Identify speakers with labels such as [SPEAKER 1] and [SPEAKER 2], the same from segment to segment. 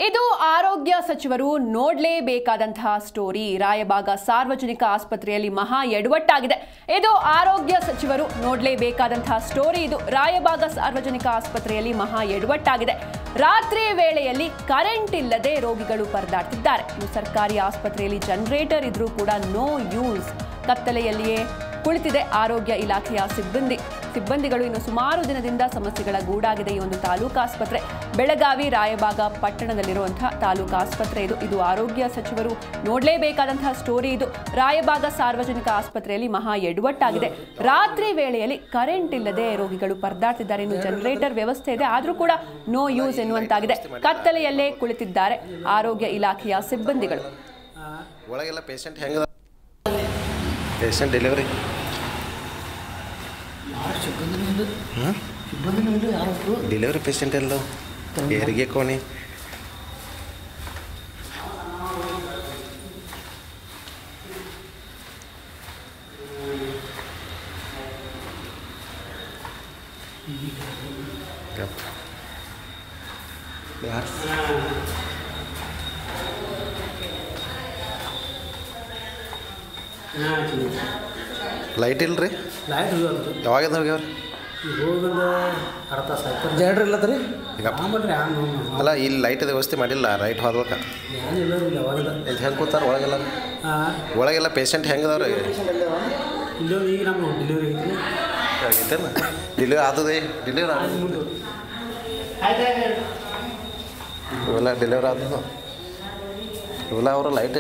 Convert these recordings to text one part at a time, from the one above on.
[SPEAKER 1] ಇದು ಆರೋಗ್ಯ ಸಚಿವರು ನೋಡಲೇಬೇಕಾದಂತಹ ಸ್ಟೋರಿ. ರಾಯಬಾಗ ಸಾರ್ವಜನಿಕ ಆಸ್ಪತ್ರೆಯಲ್ಲಿ ಮಹಾ ಎಡವಟ್ಟಾಗಿದೆ. ಇದು ಆರೋಗ್ಯ ಸಚಿವರು ನೋಡಲೇಬೇಕಾದಂತಹ ಸ್ಟೋರಿ. ಇದು ರಾಯಬಾಗ ಸಾರ್ವಜನಿಕ ಆಸ್ಪತ್ರೆಯಲ್ಲಿ ಮಹಾ ಎಡವಟ್ಟಾಗಿದೆ. ರಾತ್ರಿ ವೇಳೆಯಲ್ಲಿ ಕರೆಂಟ್ ಇಲ್ಲದೆ ರೋಗಿಗಳು ಪರದಾಡ್ತಿದ್ದಾರೆ. ಸರ್ಕಾರಿ ಆಸ್ಪತ್ರೆಯಲ್ಲಿ ಜನರೇಟರ್ ಇದ್ರೂ ಕೂಡ ನೋ ಯೂಸ್. ಕತ್ತಲೆಯಲ್ಲಿಯೇ ಕುಳಿತಿದೆ ಆರೋಗ್ಯ ಇಲಾಖೆಯ ಸಿಬ್ಬಂದಿಗಳು. ಇನ್ನು ಸುಮಾರು ದಿನದಿಂದ ಸಮಸ್ಯೆಗಳ ಗೂಡಾಗಿದೆ ಈ ಒಂದು ತಾಲೂಕು ಆಸ್ಪತ್ರೆ. ಬೆಳಗಾವಿ ರಾಯಬಾಗ ಪಟ್ಟಣದಲ್ಲಿರುವಂತಹ ತಾಲೂಕು ಆಸ್ಪತ್ರೆ ಇದು ಆರೋಗ್ಯ ಸಚಿವರು ನೋಡಲೇಬೇಕಾದಂತಹ ಸ್ಟೋರಿ. ಇದು ರಾಯಬಾಗ ಸಾರ್ವಜನಿಕ ಆಸ್ಪತ್ರೆಯಲ್ಲಿ ಮಹಾ ಎಡವಟ್ಟಾಗಿದೆ. ರಾತ್ರಿ ವೇಳೆಯಲ್ಲಿ ಕರೆಂಟ್ ಇಲ್ಲದೆ ರೋಗಿಗಳು ಪರದಾಡ್ತಿದ್ದಾರೆ. ಇನ್ನು ಜನರೇಟರ್ ವ್ಯವಸ್ಥೆ ಇದೆ, ಆದರೂ ಕೂಡ ನೋ ಯೂಸ್ ಎನ್ನುವಂತಾಗಿದೆ. ಕತ್ತಲೆಯಲ್ಲೇ ಕುಳಿತಿದ್ದಾರೆ ಆರೋಗ್ಯ ಇಲಾಖೆಯ ಸಿಬ್ಬಂದಿಗಳು.
[SPEAKER 2] ಒಳಗೆಲ್ಲ ಪೇಷಂಟ್ ಡೆಲಿವರಿ ಡೆಲಿವರಿ ಪೇಷಂಟ್ ಎಲ್ಲ ಹೆರಿಗೆ ಕೋಣೆ ಲೈಟ್ ಇಲ್ರಿ. ಯಾವಾಗ
[SPEAKER 3] ಜನರೇಟರ್ ಇಲ್ಲ ರೀ.
[SPEAKER 2] ಅಲ್ಲ ಇಲ್ಲಿ ಲೈಟ್ ವ್ಯವಸ್ಥೆ ಮಾಡಿಲ್ಲ. ಲೈಟ್ ಹೋದ್ಬೇಕ ಹೆಂಗೆ ಕೂತಾರ ಒಳಗೆಲ್ಲ ಪೇಷಂಟ್ ಹೆಂಗೆ ಅದಾವ್ರಿ? ಆಗೈತೇನ ಡೆಲಿವರಿ ಆದದೆ? ಡೆಲಿವರಿ ಇವೆಲ್ಲ ಡೆಲಿವರಿ ಆದದು ಇವೆಲ್ಲ ಅವ್ರ ಲೈಟ್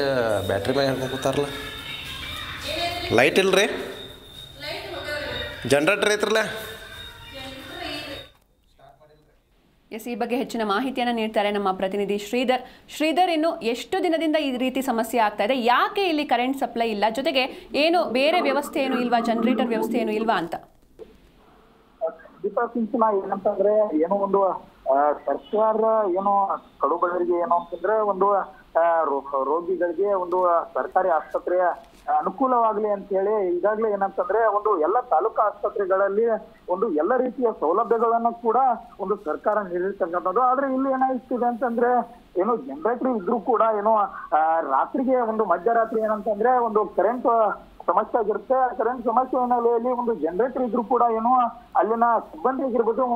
[SPEAKER 2] ಬ್ಯಾಟ್ರಿ ಮ್ಯಾಗ ಹೆಂಗೆ ಕೂತಾರಲ್ಲ. ಲೈಟ್ ಇಲ್ರಿ, ಜನರೇಟರ್ ಐತ್ರಲ್ಲ.
[SPEAKER 1] ಈ ಬಗ್ಗೆ ಹೆಚ್ಚಿನ ಮಾಹಿತಿಯನ್ನು ನೀಡ್ತಾರೆ ನಮ್ಮ ಪ್ರತಿನಿಧಿ ಶ್ರೀಧರ್. ಇನ್ನು ಎಷ್ಟು ದಿನದಿಂದ ಈ ರೀತಿ ಸಮಸ್ಯೆ ಆಗ್ತಾ ಇದೆ? ಯಾಕೆ ಇಲ್ಲಿ ಕರೆಂಟ್ ಸಪ್ಲೈ ಇಲ್ಲ? ಜೊತೆಗೆ ಏನು ಬೇರೆ ವ್ಯವಸ್ಥೆ ಏನು ಇಲ್ವಾ? ಜನರೇಟರ್ ವ್ಯವಸ್ಥೆ ಏನು ಇಲ್ವಾ ಅಂತ?
[SPEAKER 4] ದೀಪಸಿಂಚನ ಏನಂತಂದ್ರೆ ಏನೋ ಒಂದು ಸರ್ಕಾರ ಏನೋ ಕಡುಬಡವರಿಗೆ ಏನೋ ಅಂತಂದ್ರೆ ಒಂದು ರೋಗಿಗಳಿಗೆ ಒಂದು ಸರ್ಕಾರಿ ಆಸ್ಪತ್ರೆಯ ಅನುಕೂಲವಾಗ್ಲಿ ಅಂತ ಹೇಳಿ ಈಗಾಗಲೇ ಏನಂತಂದ್ರೆ ಒಂದು ಎಲ್ಲ ತಾಲೂಕು ಆಸ್ಪತ್ರೆಗಳಲ್ಲಿ ಒಂದು ಎಲ್ಲ ರೀತಿಯ ಸೌಲಭ್ಯಗಳನ್ನು ಕೂಡ ಒಂದು ಸರ್ಕಾರ ನೀಡಿರ್ತಕ್ಕಂಥದ್ದು. ಆದ್ರೆ ಇಲ್ಲಿ ಏನಾಗ್ತಿದೆ ಅಂತಂದ್ರೆ ಏನು ಜನರೇಟರ್ ಇದ್ರೂ ಕೂಡ ಏನೋ ರಾತ್ರಿಗೆ ಒಂದು ಮಧ್ಯರಾತ್ರಿ ಏನಂತಂದ್ರೆ ಒಂದು ಕರೆಂಟ್ ಸಮಸ್ಯೆ ಆಗಿರುತ್ತೆ. ಕರೆಂಟ್ ಸಮಸ್ಯೆ ಹಿನ್ನೆಲೆಯಲ್ಲಿ ಒಂದು ಜನರೇಟರ್ ಇದ್ರೂ ಕೂಡ ಏನೋ ಅಲ್ಲಿನ ಸಿಬ್ಬಂದಿ ಆಗಿರ್ಬೋದು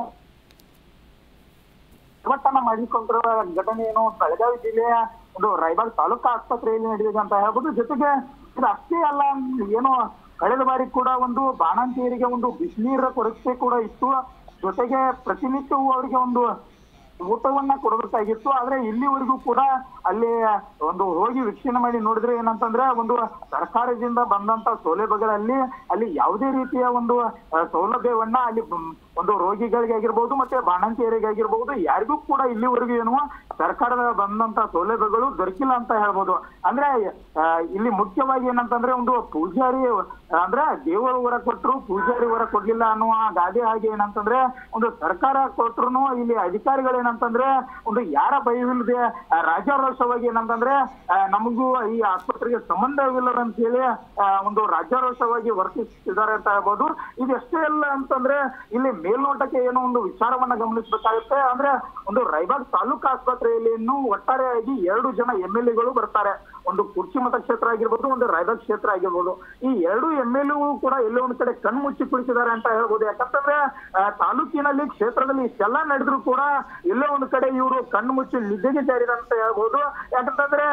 [SPEAKER 4] ಪರಿವರ್ತನೆ ಮಾಡಿಕೊಂಡಿರುವ ಘಟನೆ ಏನು ಬೆಳಗಾವಿ ಜಿಲ್ಲೆಯ ಒಂದು ರಾಯಬಾಗ ತಾಲೂಕು ಆಸ್ಪತ್ರೆಯಲ್ಲಿ ನಡೆದಿದೆ ಅಂತ ಹೇಳ್ಬೋದು. ಜೊತೆಗೆ ಇದು ಅಷ್ಟೇ ಅಲ್ಲ, ಏನು ಕಳೆದ ಬಾರಿ ಕೂಡ ಒಂದು ಬಾಣಂತಿಯರಿಗೆ ಒಂದು ಬಿಸಿನೀರ ಕೊರತೆ ಕೂಡ ಇತ್ತು. ಜೊತೆಗೆ ಪ್ರತಿನಿತ್ಯವೂ ಅವರಿಗೆ ಒಂದು ಊಟವನ್ನ ಕೊಡಬೇಕಾಗಿತ್ತು. ಆದ್ರೆ ಇಲ್ಲಿವರೆಗೂ ಕೂಡ ಅಲ್ಲಿ ಒಂದು ಹೋಗಿ ವೀಕ್ಷಣೆ ಮಾಡಿ ನೋಡಿದ್ರೆ ಏನಂತಂದ್ರೆ ಒಂದು ಸರ್ಕಾರದಿಂದ ಬಂದಂತ ಸೌಲಭ್ಯಗಳಲ್ಲಿ ಅಲ್ಲಿ ಯಾವುದೇ ರೀತಿಯ ಒಂದು ಸೌಲಭ್ಯವನ್ನ ಅಲ್ಲಿ ಒಂದು ರೋಗಿಗಳಿಗೆ ಆಗಿರ್ಬೋದು ಮತ್ತೆ ಬಾಣಂತಿಯರಿಗೆ ಆಗಿರ್ಬೋದು ಯಾರಿಗೂ ಕೂಡ ಇಲ್ಲಿವರೆಗೂ ಏನು ಸರ್ಕಾರದ ಬಂದಂತ ಸೌಲಭ್ಯಗಳು ದೊರಕಿಲ್ಲ ಅಂತ ಹೇಳ್ಬೋದು. ಅಂದ್ರೆ ಇಲ್ಲಿ ಮುಖ್ಯವಾಗಿ ಏನಂತಂದ್ರೆ ಒಂದು ಪೂಜಾರಿ ಅಂದ್ರೆ ದೇವರು ಹೊರ ಕೊಟ್ಟರು ಪೂಜಾರಿ ಹೊರ ಕೊಡ್ಲಿಲ್ಲ ಅನ್ನುವ ಗಾದೆ ಹಾಗೆ ಏನಂತಂದ್ರೆ ಒಂದು ಸರ್ಕಾರ ಕೊಟ್ರು ಇಲ್ಲಿ ಅಧಿಕಾರಿಗಳು ಏನಂತಂದ್ರೆ ಒಂದು ಯಾರ ಭಯವಿಲ್ಲದೆ ರಾಜಾರೋಷವಾಗಿ ಏನಂತಂದ್ರೆ ನಮಗೂ ಈ ಆಸ್ಪತ್ರೆಗೆ ಸಂಬಂಧವಿಲ್ಲ ಅಂತ ಹೇಳಿ ಒಂದು ರಾಜಾರೋಷವಾಗಿ ವರ್ತಿಸ್ತಿದ್ದಾರೆ ಅಂತ ಹೇಳ್ಬೋದು. ಇದೆಷ್ಟೇ ಇಲ್ಲ ಅಂತಂದ್ರೆ ಇಲ್ಲಿ ಮೇಲ್ನೋಟಕ್ಕೆ ಏನೋ ಒಂದು ವಿಚಾರವನ್ನ ಗಮನಿಸಬೇಕಾಗುತ್ತೆ. ಅಂದ್ರೆ ಒಂದು ರಾಯಬಾಗ ತಾಲೂಕು ಆಸ್ಪತ್ರೆಯಲ್ಲಿ ಇನ್ನು ಒಟ್ಟಾರೆಯಾಗಿ 2 ಜನ MLAಗಳು ಬರ್ತಾರೆ. ಒಂದು ಕುರ್ಚಿ ಮತಕ್ಷೇತ್ರ ಆಗಿರ್ಬೋದು, ಒಂದು ರಾಯಬಾಗ ಕ್ಷೇತ್ರ ಆಗಿರ್ಬೋದು. ಈ 2 MLA ಕೂಡ ಎಲ್ಲೋ ಒಂದ್ ಕಡೆ ಕಣ್ಮುಚ್ಚಿ ಕುಳಿತಿದ್ದಾರೆ ಅಂತ ಹೇಳ್ಬೋದು. ಯಾಕಂತಂದ್ರೆ ತಾಲೂಕಿನಲ್ಲಿ ಕ್ಷೇತ್ರದಲ್ಲಿ ಇಷ್ಟೆಲ್ಲ ನಡೆದ್ರು ಕೂಡ ಎಲ್ಲೋ ಒಂದ್ ಕಡೆ ಇವರು ಕಣ್ಣು ಮುಚ್ಚಿ ನಿದ್ದೆಗೆ ಜಾರಿದ ಅಂತ ಹೇಳ್ಬೋದು. ಯಾಕಂತಂದ್ರೆ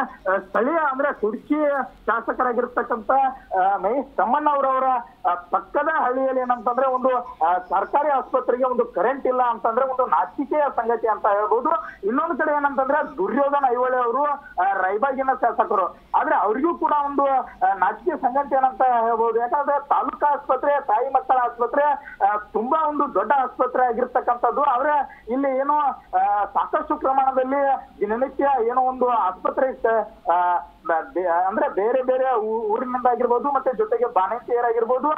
[SPEAKER 4] ಸ್ಥಳೀಯ ಅಂದ್ರೆ ಕುರ್ಚಿ ಶಾಸಕರಾಗಿರ್ತಕ್ಕಂಥ ಮಹೇಶ್ ತಮ್ಮಣ್ಣ ಅವರವರ ಪಕ್ಕದ ಹಳ್ಳಿಯಲ್ಲಿ ಏನಂತಂದ್ರೆ ಒಂದು ಸರ್ಕಾರಿ ಆಸ್ಪತ್ರೆಗೆ ಒಂದು ಕರೆಂಟ್ ಇಲ್ಲ ಅಂತಂದ್ರೆ ಒಂದು ನಾಚಿಕೆಯ ಸಂಗತಿ ಅಂತ ಹೇಳ್ಬೋದು. ಇನ್ನೊಂದು ಕಡೆ ಏನಂತಂದ್ರೆ ದುರ್ಯೋಧನ ಐಹೊಳೆ ಅವರು ರಾಯಬಾಗಿನ ಶಾಸಕರು, ಆದ್ರೆ ಅವ್ರಿಗೂ ಕೂಡ ಒಂದು ನಾಚಿಕೆ ಸಂಗತಿ ಏನಂತ ಹೇಳ್ಬೋದು. ಯಾಕಂದ್ರೆ ತಾಲೂಕು ಆಸ್ಪತ್ರೆ ತಾಯಿ ಮಕ್ಕಳ ಆಸ್ಪತ್ರೆ ತುಂಬಾ ಒಂದು ದೊಡ್ಡ ಆಸ್ಪತ್ರೆ ಆಗಿರ್ತಕ್ಕಂಥದ್ದು. ಆದ್ರೆ ಇಲ್ಲಿ ಏನೋ ಸಾಕಷ್ಟು ಪ್ರಮಾಣದಲ್ಲಿ ದಿನನಿತ್ಯ ಏನೋ ಒಂದು ಆಸ್ಪತ್ರೆ ಅಂದ್ರೆ ಬೇರೆ ಬೇರೆ ಊರಿನಿಂದ ಆಗಿರ್ಬೋದು ಮತ್ತೆ ಜೊತೆಗೆ ಬಾಣಂತಿಯರಾಗಿರ್ಬೋದು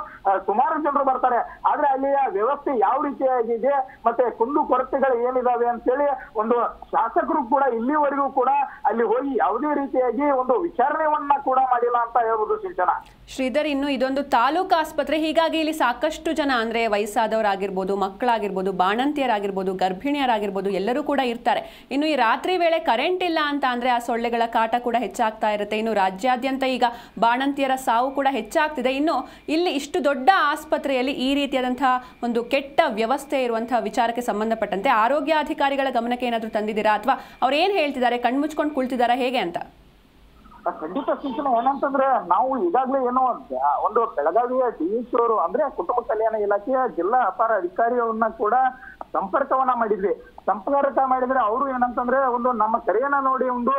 [SPEAKER 4] ಸುಮಾರು ಜನರು ಬರ್ತಾರೆ. ಆದ್ರೆ ಅಲ್ಲಿಯ ವ್ಯವಸ್ಥೆ ಯಾವ ರೀತಿಯಾಗಿದೆ ಮತ್ತೆ ಕುಂದು ಕೊರತೆಗಳು ಏನಿದಾವೆ ಅಂತೇಳಿ ಒಂದು ಶಾಸಕರು ಕೂಡ ಇಲ್ಲಿವರೆಗೂ ಕೂಡ ಅಲ್ಲಿ ಹೋಗಿ ಯಾವುದೇ ರೀತಿಯಾಗಿ ಒಂದು ವಿಚಾರ ಸೌಲಭ್ಯವನ್ನ ಕೂಡ ಮಾಡಿಲ್ಲ ಅಂತ ಹೇಳ್ಬೋದು ಸಿಂಚನ.
[SPEAKER 1] ಶ್ರೀಧರ್, ಇನ್ನು ಇದೊಂದು ತಾಲೂಕು ಆಸ್ಪತ್ರೆ, ಹೀಗಾಗಿ ಇಲ್ಲಿ ಸಾಕಷ್ಟು ಜನ ಅಂದ್ರೆ ವಯಸ್ಸಾದವರಾಗಿರ್ಬೋದು, ಮಕ್ಕಳಾಗಿರ್ಬೋದು, ಬಾಣಂತಿಯರಾಗಿರ್ಬೋದು, ಗರ್ಭಿಣಿಯರಾಗಿರ್ಬೋದು ಎಲ್ಲರೂ ಕೂಡ ಇರ್ತಾರೆ. ಇನ್ನು ಈ ರಾತ್ರಿ ವೇಳೆ ಕರೆಂಟ್ ಇಲ್ಲ ಅಂತ ಅಂದ್ರೆ ಆ ಸೊಳ್ಳೆಗಳ ಕಾಟ ಕೂಡ ಹೆಚ್ಚಾಗ್ತಾ ಇರುತ್ತೆ. ಇನ್ನು ರಾಜ್ಯಾದ್ಯಂತ ಈಗ ಬಾಣಂತಿಯರ ಸಾವು ಕೂಡ ಹೆಚ್ಚಾಗ್ತಿದೆ. ಇನ್ನು ಇಲ್ಲಿ ಇಷ್ಟು ದೊಡ್ಡ ಆಸ್ಪತ್ರೆಯಲ್ಲಿ ಈ ರೀತಿಯಾದಂತಹ ಒಂದು ಕೆಟ್ಟ ವ್ಯವಸ್ಥೆ ಇರುವಂತಹ ವಿಚಾರಕ್ಕೆ ಸಂಬಂಧಪಟ್ಟಂತೆ ಆರೋಗ್ಯಾಧಿಕಾರಿಗಳ ಗಮನಕ್ಕೆ ಏನಾದರೂ ತಂದಿದ್ದೀರಾ, ಅಥವಾ ಅವ್ರು ಏನ್ ಹೇಳ್ತಿದ್ದಾರೆ, ಕಣ್ಮುಚ್ಕೊಂಡು ಕುಳಿತಿದ್ದಾರಾ, ಹೇಗೆ ಅಂತ?
[SPEAKER 4] ಖಂಡಿತ ಸೂಚನೆ ಏನಂತಂದ್ರೆ, ನಾವು ಈಗಾಗಲೇ ಏನೋ ಒಂದು ಬೆಳಗಾವಿಯ DH ಅವರು ಅಂದ್ರೆ ಕುಟುಂಬ ಕಲ್ಯಾಣ ಇಲಾಖೆಯ ಜಿಲ್ಲಾ ಅಪಾರ ಅಧಿಕಾರಿಯವ್ರನ್ನ ಕೂಡ ಸಂಪರ್ಕ ಮಾಡಿದ್ರೆ ಅವರು ಏನಂತಂದ್ರೆ ಒಂದು ನಮ್ಮ ಕರೆಯನ್ನ ನೋಡಿ ಒಂದು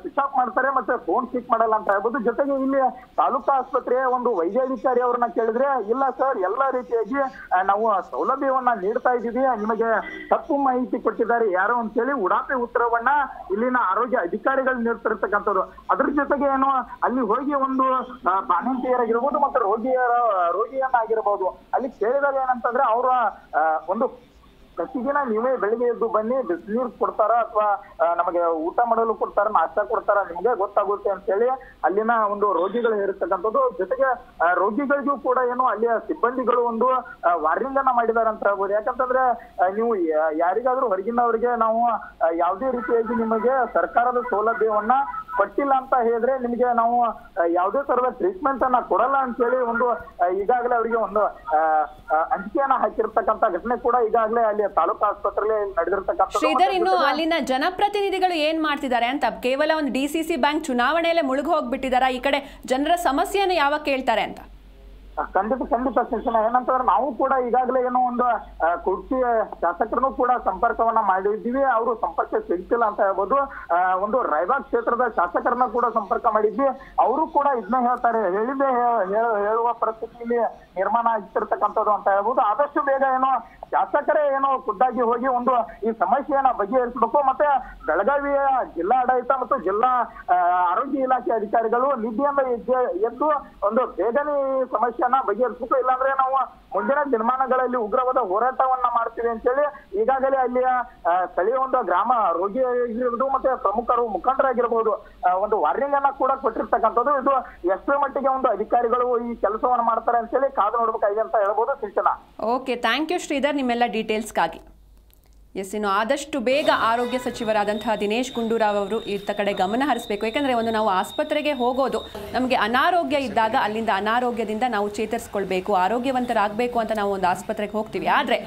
[SPEAKER 4] ಸ್ವಿಚ್ ಆಫ್ ಮಾಡ್ತಾರೆ, ಮತ್ತೆ ಫೋನ್ ಪಿಕ್ ಮಾಡಲ್ಲ ಅಂತ ಹೇಳ್ಬೋದು. ಜೊತೆಗೆ ಇಲ್ಲಿ ತಾಲೂಕಾ ಆಸ್ಪತ್ರೆಯ ಒಂದು ವೈದ್ಯಾಧಿಕಾರಿ ಅವ್ರನ್ನ ಕೇಳಿದ್ರೆ, ಇಲ್ಲ ಸರ್, ಎಲ್ಲಾ ರೀತಿಯಾಗಿ ನಾವು ಸೌಲಭ್ಯವನ್ನ ನೀಡ್ತಾ ಇದ್ದೀವಿ, ನಿಮಗೆ ತಪ್ಪು ಮಾಹಿತಿ ಕೊಟ್ಟಿದ್ದಾರೆ ಯಾರು ಅಂತ ಹೇಳಿ ಉಡಾಪೆ ಉತ್ತರವನ್ನ ಇಲ್ಲಿನ ಆರೋಗ್ಯ ಅಧಿಕಾರಿಗಳು ನೀಡ್ತಿರ್ತಕ್ಕಂಥದ್ದು. ಅದ್ರ ಜೊತೆಗೆ ಏನು ಅಲ್ಲಿ ಹೋಗಿ ಒಂದು ಬಾಣಂತಿಯರಾಗಿರ್ಬೋದು ಮತ್ತೆ ರೋಗಿಯನ್ನಾಗಿರ್ಬೋದು ಅಲ್ಲಿ ಕೇಳಿದಾಗ ಏನಂತಂದ್ರೆ ಅವರ ಒಂದು ಪ್ರತಿದಿನ ನೀವೇ ಬೆಳಿಗ್ಗೆ ಎದ್ದು ಬನ್ನಿ, ಬಿಸಿನೀರು ಕೊಡ್ತಾರ ಅಥವಾ ನಮಗೆ ಊಟ ಮಾಡಲು ಕೊಡ್ತಾರ, ನಾಷ್ಟ ಕೊಡ್ತಾರ, ನಿಮ್ಗೆ ಗೊತ್ತಾಗುತ್ತೆ ಅಂತ ಹೇಳಿ ಅಲ್ಲಿನ ಒಂದು ರೋಗಿಗಳು ಇರತಕ್ಕಂಥದ್ದು. ಜೊತೆಗೆ ರೋಗಿಗಳಿಗೂ ಕೂಡ ಏನು ಅಲ್ಲಿಯ ಸಿಬ್ಬಂದಿಗಳು ಒಂದು ವಾರ್ನಿಂಗ್ ಅನ್ನ ಮಾಡಿದಾರೆ ಅಂತ ಹೇಳ್ಬೋದು. ಯಾಕಂತಂದ್ರೆ ನೀವು ಯಾರಿಗಾದ್ರೂ ಹೊರಗಿನವರಿಗೆ ನಾವು ಯಾವುದೇ ರೀತಿಯಾಗಿ ನಿಮಗೆ ಸರ್ಕಾರದ ಸೌಲಭ್ಯವನ್ನ ಕೊಟ್ಟಿಲ್ಲ ಅಂತ ಹೇಳಿದ್ರೆ ನಿಮಗೆ ನಾವು ಯಾವುದೇ ತರದ ಟ್ರೀಟ್ಮೆಂಟ್ ಅನ್ನ ಕೊಡಲ್ಲ ಅಂತ ಹೇಳಿ ಒಂದು ಈಗಾಗಲೇ ಅವರಿಗೆ ಒಂದು ಅಂಜಿಕೆಯನ್ನ ಹಾಕಿರ್ತಕ್ಕಂಥ ಘಟನೆ ಕೂಡ ಈಗಾಗಲೇ ಅಲ್ಲಿ ತಾಲೂಕು ಆಸ್ಪತ್ರೆಯಲ್ಲಿ ನಡೆದಿರ್ತಕ್ಕಂಥ.
[SPEAKER 1] ಶ್ರೀಧರ್, ಇನ್ನು ಅಲ್ಲಿನ ಜನಪ್ರತಿನಿಧಿಗಳು ಏನ್ ಮಾಡ್ತಿದ್ದಾರೆ ಅಂತ, ಕೇವಲ ಒಂದು DCC ಬ್ಯಾಂಕ್ ಚುನಾವಣೆಯಲ್ಲೇ ಮುಳುಗಿ ಹೋಗ್ಬಿಟ್ಟಿದಾರ, ಈ ಕಡೆ ಜನರ ಸಮಸ್ಯೆಯನ್ನು ಯಾವಾಗ ಕೇಳ್ತಾರೆ ಅಂತ?
[SPEAKER 4] ಖಂಡಿತ ಶಿಕ್ಷಣ ಏನಂತಂದ್ರೆ ನಾವು ಕೂಡ ಈಗಾಗಲೇ ಏನೋ ಒಂದು ಕುರ್ಚಿ ಶಾಸಕರನ್ನು ಕೂಡ ಸಂಪರ್ಕವನ್ನ ಮಾಡಿದ್ದೀವಿ, ಅವರು ಸಂಪರ್ಕ ಸಿಗ್ತಿಲ್ಲ ಅಂತ ಹೇಳ್ಬೋದು. ಒಂದು ರಾಯಬಾಗ್ ಕ್ಷೇತ್ರದ ಶಾಸಕರನ್ನ ಕೂಡ ಸಂಪರ್ಕ ಮಾಡಿದ್ವಿ, ಅವರು ಕೂಡ ಇದನ್ನ ಹೇಳ್ತಾರೆ, ಹೇಳುವ ಪರಿಸ್ಥಿತಿಯಲ್ಲಿ ನಿರ್ಮಾಣ ಆಗ್ತಿರ್ತಕ್ಕಂಥದ್ದು ಅಂತ ಹೇಳ್ಬೋದು. ಆದಷ್ಟು ಬೇಗ ಏನೋ ಶಾಸಕರೇ ಏನೋ ಖುದ್ದಾಗಿ ಹೋಗಿ ಒಂದು ಈ ಸಮಸ್ಯೆಯನ್ನ ಬಗೆಹರಿಸಬೇಕು. ಮತ್ತೆ ಬೆಳಗಾವಿಯ ಜಿಲ್ಲಾ ಆಡಳಿತ ಮತ್ತು ಜಿಲ್ಲಾ ಆರೋಗ್ಯ ಇಲಾಖೆ ಅಧಿಕಾರಿಗಳು ನಿದ್ದೆಯಿಂದ ಎದ್ದು ಒಂದು ಬೇಗನೆ ಸಮಸ್ಯೆಯನ್ನ ಬಗೆಹರಿಸಬೇಕು. ಇಲ್ಲಾಂದ್ರೆ ನಾವು ಮುಂದಿನ ದಿನಮಾನಗಳಲ್ಲಿ ಉಗ್ರವಾದ ಹೋರಾಟವನ್ನ ಮಾಡ್ತೀವಿ ಅಂತೇಳಿ ಈಗಾಗಲೇ ಅಲ್ಲಿಯ ಸ್ಥಳೀಯ ಒಂದು ಗ್ರಾಮ ರೋಗಿ ಆಗಿರ್ಬೋದು ಮತ್ತೆ ಪ್ರಮುಖರು ಮುಖಂಡರಾಗಿರ್ಬೋದು ಒಂದು ವಾರ್ನಿಂಗ್ ಅನ್ನ ಕೂಡ ಕೊಟ್ಟಿರ್ತಕ್ಕಂಥದ್ದು. ಇದು ಎಷ್ಟರ ಮಟ್ಟಿಗೆ ಒಂದು ಅಧಿಕಾರಿಗಳು ಈ ಕೆಲಸವನ್ನ ಮಾಡ್ತಾರೆ ಅಂತೇಳಿ ಕಾದು ನೋಡ್ಬೇಕಾಗಿದೆ ಅಂತ ಹೇಳ್ಬೋದು ಶಿಕ್ಷಣ.
[SPEAKER 1] ಓಕೆ, ಥ್ಯಾಂಕ್ ಯು ಶ್ರೀಧರ್ ನಿಮ್ಮೆಲ್ಲ ಡೀಟೇಲ್ಸ್ಗಾಗಿ. ಇನ್ನು ಆದಷ್ಟು ಬೇಗ ಆರೋಗ್ಯ ಸಚಿವರಾದಂತಹ ದಿನೇಶ್ ಗುಂಡೂರಾವ್ ಅವರು ಇತ್ತ ಕಡೆ ಗಮನ ಹರಿಸಬೇಕು. ಯಾಕಂದರೆ ಒಂದು ನಾವು ಆಸ್ಪತ್ರೆಗೆ ಹೋಗೋದು ನಮಗೆ ಅನಾರೋಗ್ಯ ಇದ್ದಾಗ ಅಲ್ಲಿಂದ ಅನಾರೋಗ್ಯದಿಂದ ನಾವು ಚೇತರಿಸ್ಕೊಳ್ಬೇಕು, ಆರೋಗ್ಯವಂತರಾಗಬೇಕು ಅಂತ ನಾವು ಒಂದು ಆಸ್ಪತ್ರೆಗೆ ಹೋಗ್ತೀವಿ. ಆದರೆ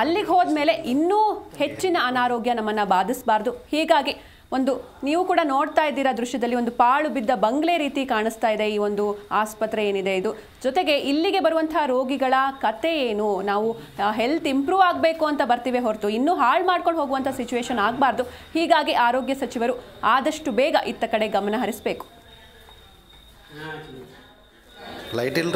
[SPEAKER 1] ಅಲ್ಲಿಗೆ ಹೋದ್ಮೇಲೆ ಇನ್ನೂ ಹೆಚ್ಚಿನ ಅನಾರೋಗ್ಯ ನಮ್ಮನ್ನು ಬಾಧಿಸಬಾರ್ದು. ಹೀಗಾಗಿ ಒಂದು ನೀವು ಕೂಡ ನೋಡ್ತಾ ಇದ್ದೀರಾ ದೃಶ್ಯದಲ್ಲಿ, ಒಂದು ಪಾಳು ಬಿದ್ದ ಬಂಗ್ಲೆ ರೀತಿ ಕಾಣಿಸ್ತಾ ಇದೆ ಈ ಒಂದು ಆಸ್ಪತ್ರೆ ಏನಿದೆ ಇದು. ಜೊತೆಗೆ ಇಲ್ಲಿಗೆ ಬರುವಂತಹ ರೋಗಿಗಳ ಕತೆ ಏನು, ನಾವು ಹೆಲ್ತ್ ಇಂಪ್ರೂವ್ ಆಗಬೇಕು ಅಂತ ಬರ್ತೀವಿ ಹೊರತು ಇನ್ನೂ ಹಾಳು ಮಾಡ್ಕೊಂಡು ಹೋಗುವಂಥ ಸಿಚುವೇಶನ್ ಆಗಬಾರ್ದು. ಹೀಗಾಗಿ ಆರೋಗ್ಯ ಸಚಿವರು ಆದಷ್ಟು ಬೇಗ ಇತ್ತ ಕಡೆ ಗಮನ ಹರಿಸಬೇಕು.
[SPEAKER 2] ಲೈಟ್ ಇಲ್ಲ.